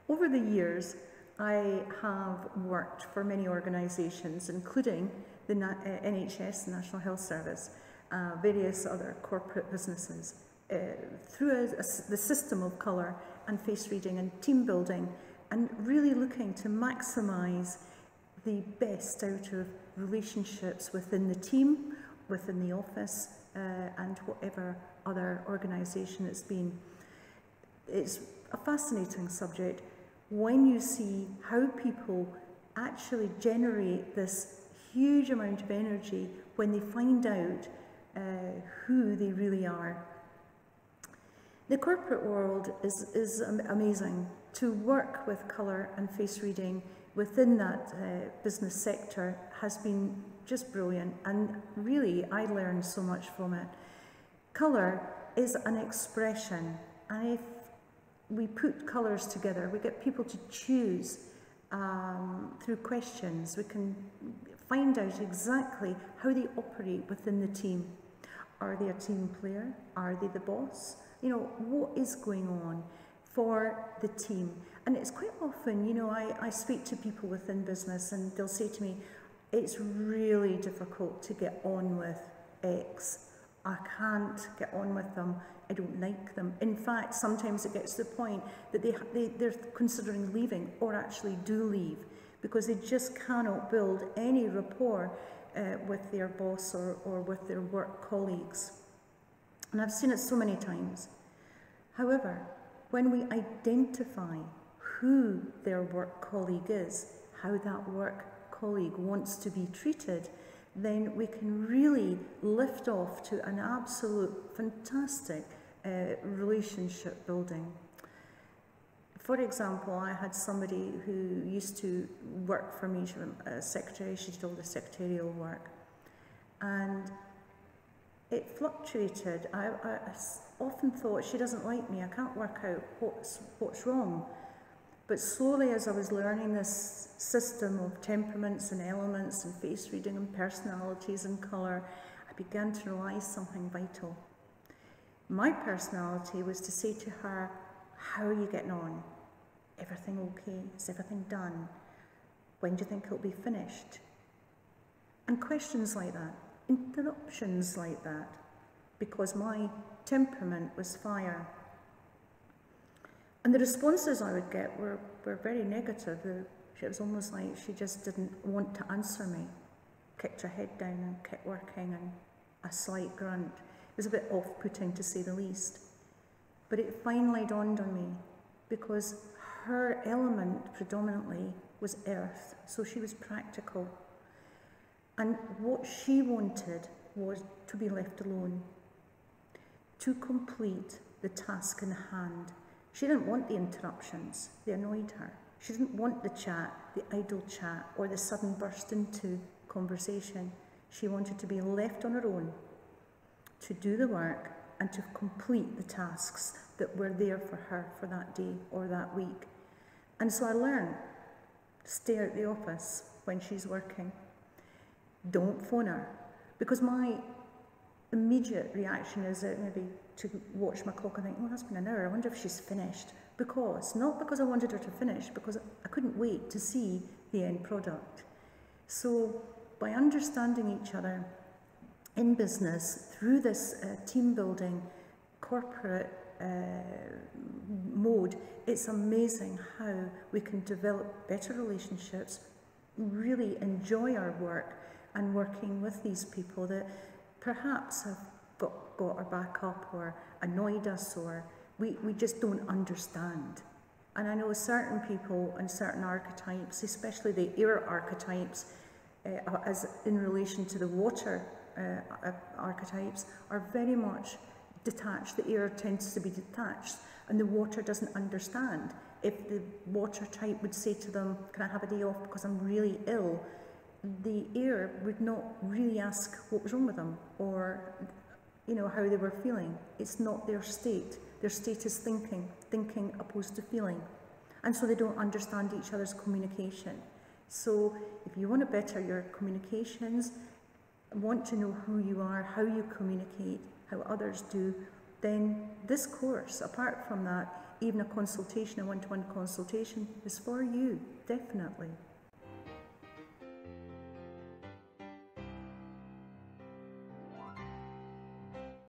Over the years, I have worked for many organisations, including the NHS, the National Health Service, various other corporate businesses, through the system of colour and face reading and team building, and really looking to maximise the best out of relationships within the team, within the office, and whatever other organisation it's been. It's a fascinating subject when you see how people actually generate this huge amount of energy when they find out who they really are. The corporate world is amazing. To work with colour and face reading within that business sector has been just brilliant, and really I learned so much from it. Colour is an expression, and if we put colours together, we get people to choose through questions. We can find out exactly how they operate within the team. Are they a team player? Are they the boss? You know, what is going on for the team? And it's quite often, you know, I speak to people within business and they'll say to me, it's really difficult to get on with X. I can't get on with them. I don't like them. In fact, sometimes it gets to the point that they're considering leaving, or actually do leave, because they just cannot build any rapport with their boss or with their work colleagues. And I've seen it so many times. However, when we identify who their work colleague is, how that work colleague wants to be treated, then we can really lift off to an absolute fantastic relationship building. For example, I had somebody who used to work for me. She was a secretary. She did all the secretarial work, and it fluctuated. I often thought, she doesn't like me. I can't work out what's wrong. But slowly, as I was learning this system of temperaments and elements and face reading and personalities and colour, I began to realise something vital. My personality was to say to her, how are you getting on? Everything okay? Is everything done? When do you think it'll be finished? And questions like that, interruptions like that, because my temperament was fire. And the responses I would get were very negative. It was almost like she just didn't want to answer me. Kicked her head down and kept working, and a slight grunt. It was a bit off-putting, to say the least. But it finally dawned on me, because her element predominantly was earth, so she was practical. And what she wanted was to be left alone, to complete the task in hand. She didn't want the interruptions, they annoyed her. She didn't want the chat, the idle chat, or the sudden burst into conversation. She wanted to be left on her own, to do the work and to complete the tasks that were there for her for that day or that week. And so I learned, stay out the office when she's working. Don't phone her, because my immediate reaction is maybe to watch my clock and think, oh, that's been an hour, I wonder if she's finished. Not because I wanted her to finish, because I couldn't wait to see the end product. So by understanding each other in business through this team building corporate mode, it's amazing how we can develop better relationships, really enjoy our work, and working with these people that perhaps have got our back up or annoyed us, or we just don't understand. And I know certain people and certain archetypes, especially the air archetypes, as in relation to the water archetypes, are very much detached. The air tends to be detached, and the water doesn't understand. If the water type would say to them, can I have a day off because I'm really ill, the air would not really ask what was wrong with them, or how they were feeling. It's not their state. Their state is thinking opposed to feeling. And so they don't understand each other's communication. So if you want to better your communications, want to know who you are, how you communicate, how others do, then this course, apart from that, even a consultation, a one-to-one consultation, is for you, definitely.